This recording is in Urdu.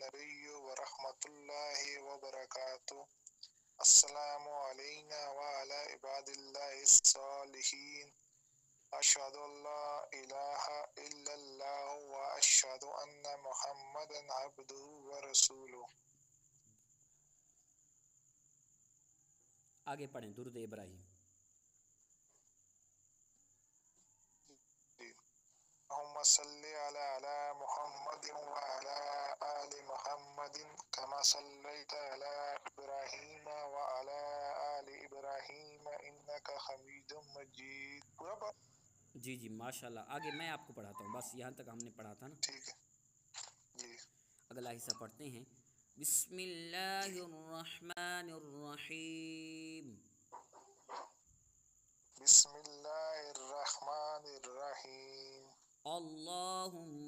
النبی ورحمۃ اللہ وبرکاتہ. السلام علینا وعلی عباد اللہ الصالحین. اشہد ان لا الہ الا اللہ واشہد ان محمدا عبدہ ورسولہ. آگے پڑھیں درود ابراہیم. اللهم صل على محمد وعلى آل محمد كما صليت على إبراهيم وعلى آل إبراهيم إنك حميد مجيد. جی جی ماشاءاللہ. آگے میں آپ کو پڑھاتا ہوں، بس یہاں تک ہم نے پڑھا تھا نا. ٹھیک ہے جی. اگلا حصہ پڑھتے ہیں. بسم اللہ جی الرحمن الرحیم. بسم اللہ الرحمن الرحیم. اللہم